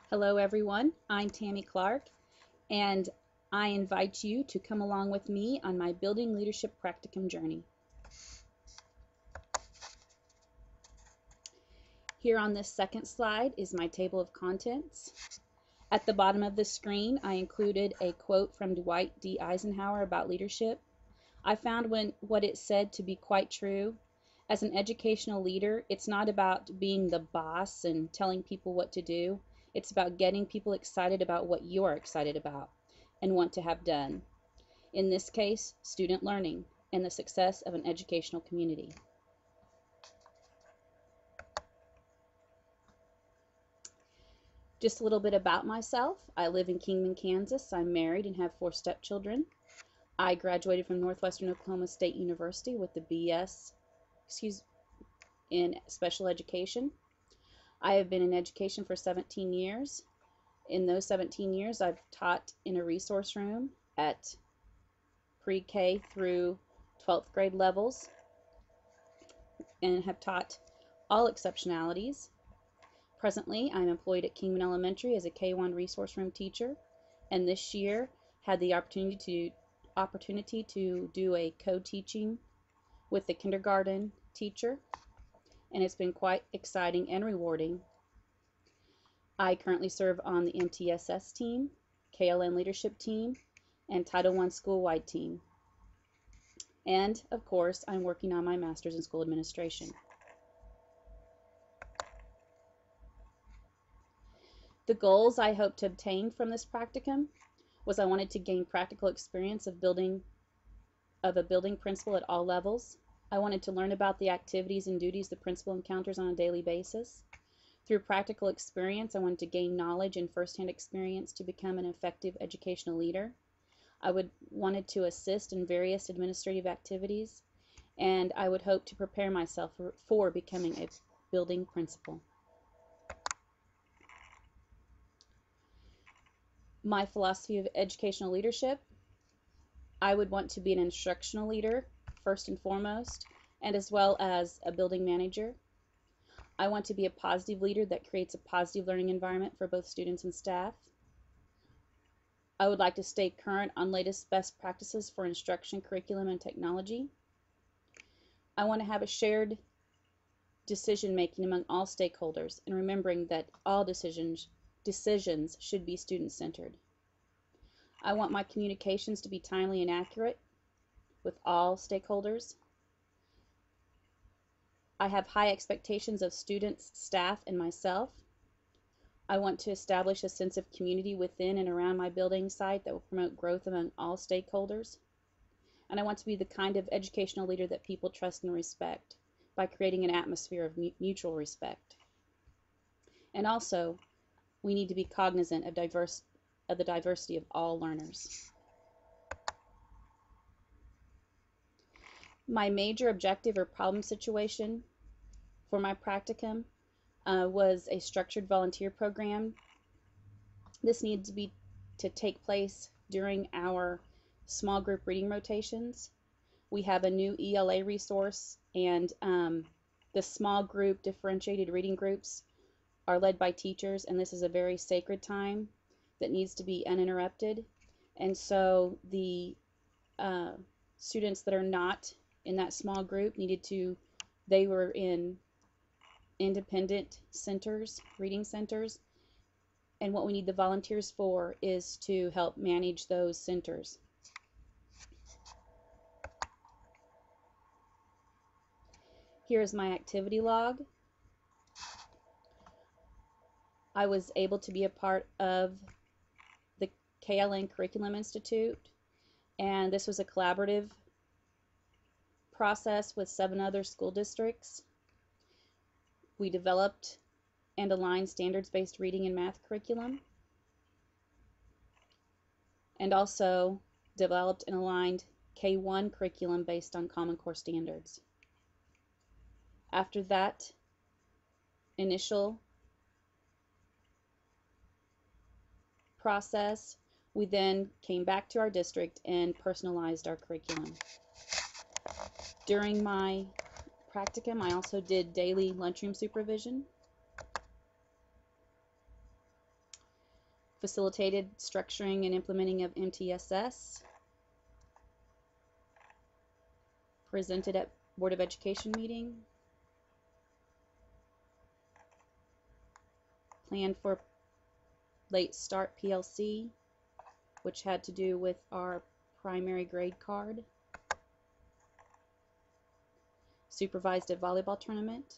Hello everyone, I'm Tammy Clark and I invite you to come along with me on my Building Leadership Practicum journey. Here on this second slide is my table of contents. At the bottom of the screen I included a quote from Dwight D. Eisenhower about leadership. I found what it said to be quite true. As an educational leader, it's not about being the boss and telling people what to do. It's about getting people excited about what you're excited about and want to have done. In this case, student learning and the success of an educational community. Just a little bit about myself. I live in Kingman, Kansas. I'm married and have 4 stepchildren. I graduated from Northwestern Oklahoma State University with the BS in special education. I have been in education for 17 years. In those 17 years, I've taught in a resource room at pre-K through 12th grade levels and have taught all exceptionalities. Presently, I'm employed at Kingman Elementary as a K-1 resource room teacher, and this year had the opportunity to do a co-teaching with the kindergarten teacher, and it's been quite exciting and rewarding. I currently serve on the MTSS team, KLN leadership team, and Title I school-wide team. And, of course, I'm working on my master's in school administration. The goals I hope to obtain from this practicum was I wanted to gain practical experience of a building principal at all levels. I wanted to learn about the activities and duties the principal encounters on a daily basis. Through practical experience, I wanted to gain knowledge and firsthand experience to become an effective educational leader. I wanted to assist in various administrative activities, and I would hope to prepare myself for becoming a building principal. My philosophy of educational leadership: I would want to be an instructional leader first and foremost, and as well as a building manager. I want to be a positive leader that creates a positive learning environment for both students and staff. I would like to stay current on latest best practices for instruction, curriculum, and technology. I want to have a shared decision making among all stakeholders, and remembering that all decisions should be student-centered. I want my communications to be timely and accurate with all stakeholders. I have high expectations of students, staff, and myself. I want to establish a sense of community within and around my building site that will promote growth among all stakeholders. And I want to be the kind of educational leader that people trust and respect by creating an atmosphere of mutual respect. And also, we need to be cognizant of the diversity of all learners. My major objective or problem situation for my practicum was a structured volunteer program. This needed to take place during our small group reading rotations. We have a new ELA resource, and the small group differentiated reading groups are led by teachers, and this is a very sacred time that needs to be uninterrupted. And so the students that are not in that small group they were in independent centers, reading centers, and what we need the volunteers for is to help manage those centers. Here is my activity log. I was able to be a part of the KLN Curriculum Institute, and this was a collaborative process with 7 other school districts. We developed and aligned standards-based reading and math curriculum, and also developed and aligned K-1 curriculum based on Common Core standards. After that initial process, we then came back to our district and personalized our curriculum. During my practicum, I also did daily lunchroom supervision. facilitated structuring and implementing of MTSS, presented at Board of Education meeting, planned for late start PLC, which had to do with our primary grade card, supervised a volleyball tournament.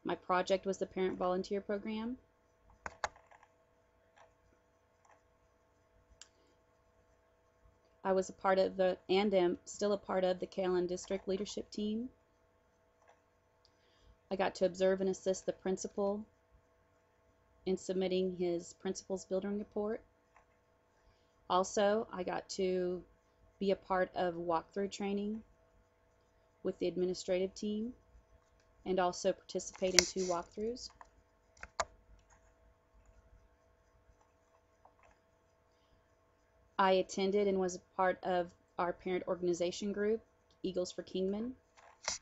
My project was the parent volunteer program. I was a part of the, and am still a part of, the Callan District Leadership Team. I got to observe and assist the principal in submitting his principal's building report. Also, I got to be a part of walkthrough training with the administrative team and also participate in 2 walkthroughs. I attended and was a part of our parent organization group, Eagles for Kingman.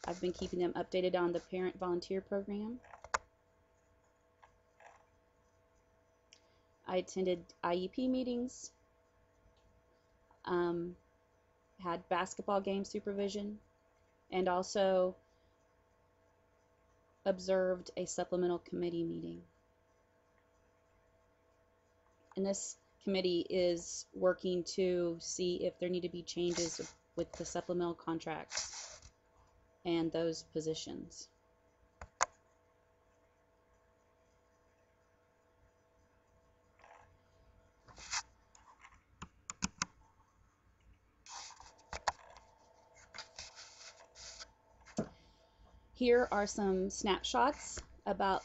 I've been keeping them updated on the parent volunteer program. I attended IEP meetings, had basketball game supervision, and also observed a supplemental committee meeting. And this committee is working to see if there need to be changes with the supplemental contracts and those positions. Here are some snapshots about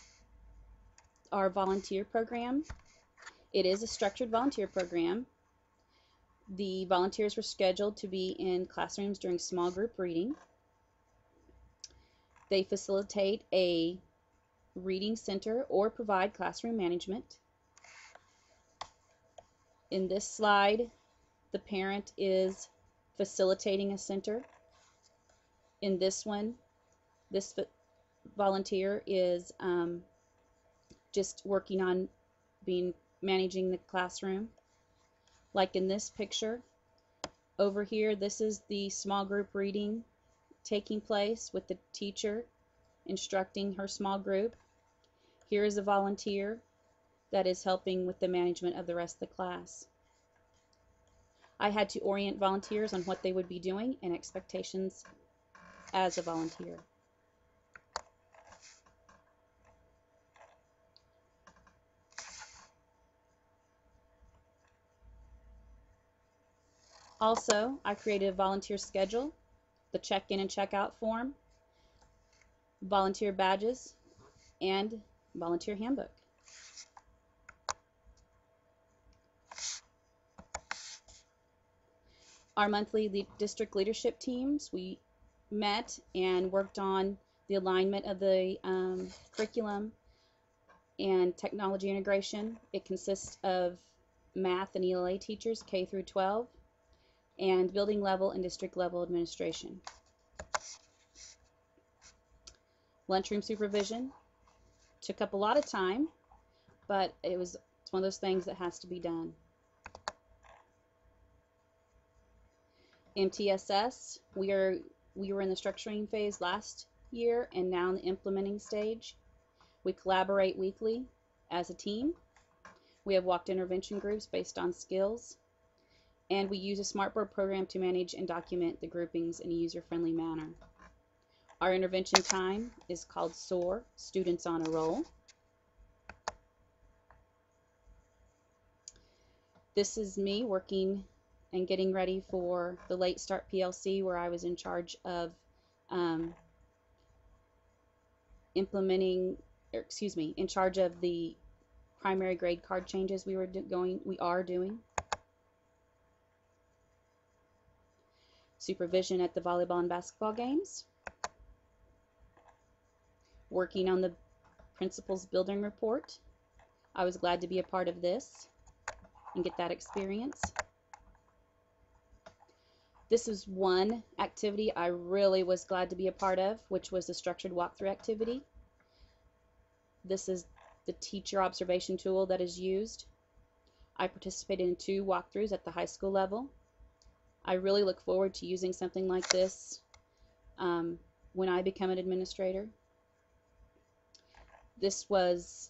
our volunteer program. It is a structured volunteer program. The volunteers were scheduled to be in classrooms during small group reading. They facilitate a reading center or provide classroom management. In this slide, the parent is facilitating a center. In this one, this volunteer is just working on managing the classroom. Like in this picture over here, this is the small group reading taking place with the teacher instructing her small group. Here is a volunteer that is helping with the management of the rest of the class. I had to orient volunteers on what they would be doing and expectations as a volunteer. Also, I created a volunteer schedule, the check-in and check-out form, volunteer badges, and volunteer handbook. Our monthly district leadership teams, we met and worked on the alignment of the curriculum and technology integration. It consists of math and ELA teachers, K through 12, and building level and district level administration. Lunchroom supervision took up a lot of time, but it's one of those things that has to be done. MTSS, we were in the structuring phase last year and now in the implementing stage. We collaborate weekly as a team. We have walked intervention groups based on skills, and we use a smartboard program to manage and document the groupings in a user-friendly manner. Our intervention time is called SOAR, Students on a Roll. This is me working and getting ready for the late start PLC, where I was in charge of in charge of the primary grade card changes we are doing. Supervision at the volleyball and basketball games. Working on the principal's building report. I was glad to be a part of this and get that experience. This is one activity I really was glad to be a part of, which was the structured walkthrough activity. This is the teacher observation tool that is used I participated in 2 walkthroughs at the high school level. I really look forward to using something like this when I become an administrator. This was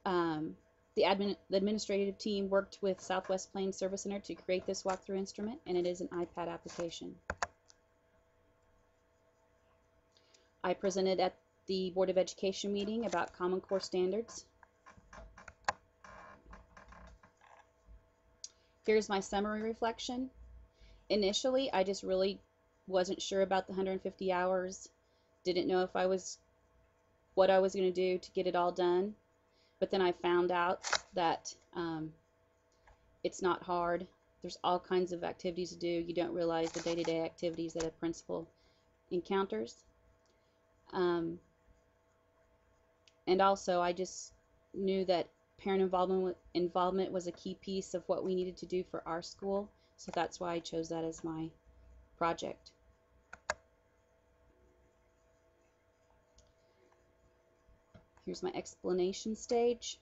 the administrative team worked with Southwest Plains Service Center to create this walkthrough instrument, and it is an iPad application. I presented at the Board of Education meeting about Common Core standards. Here's my summary reflection. Initially, I just really wasn't sure about the 150 hours, didn't know if what I was going to do to get it all done. But then I found out that it's not hard. There's all kinds of activities to do. You don't realize the day-to-day activities that a principal encounters. And also, I just knew that parent involvement was a key piece of what we needed to do for our school. So that's why I chose that as my project. Here's my explanation stage.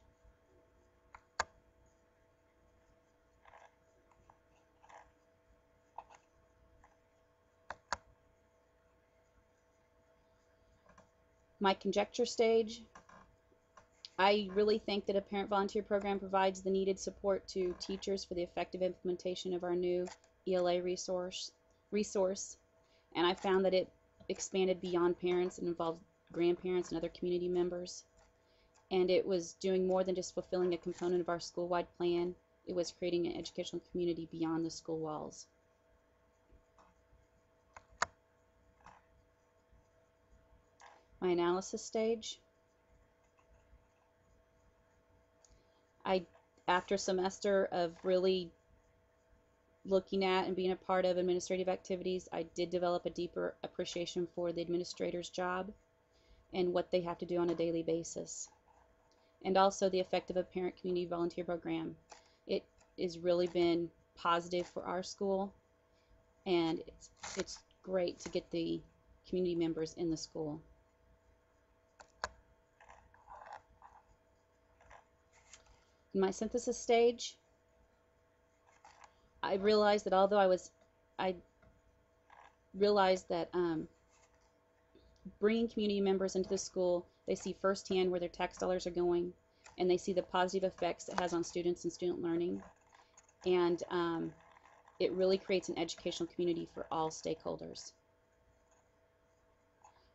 My conjecture stage. I really think that a parent volunteer program provides the needed support to teachers for the effective implementation of our new ELA resource. And I found that it expanded beyond parents and involved grandparents and other community members. And it was doing more than just fulfilling a component of our school-wide plan. It was creating an educational community beyond the school walls. My analysis stage. After a semester of really looking at and being a part of administrative activities, I did develop a deeper appreciation for the administrator's job and what they have to do on a daily basis. And also the effect of a parent community volunteer program. It has really been positive for our school, and it's great to get the community members in the school. In my synthesis stage, I realized that bringing community members into the school, they see firsthand where their tax dollars are going, and they see the positive effects it has on students and student learning, and it really creates an educational community for all stakeholders.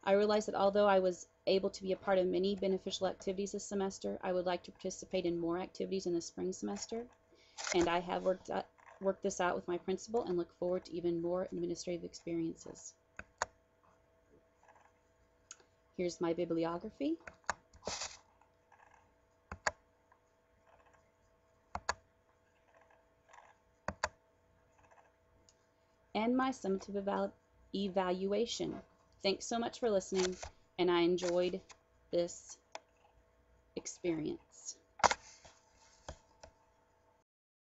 I realized that although I was able to be a part of many beneficial activities this semester, I would like to participate in more activities in the spring semester, and I have worked this out with my principal and look forward to even more administrative experiences. Here's my bibliography. And my summative evaluation. Thanks so much for listening, and I enjoyed this experience.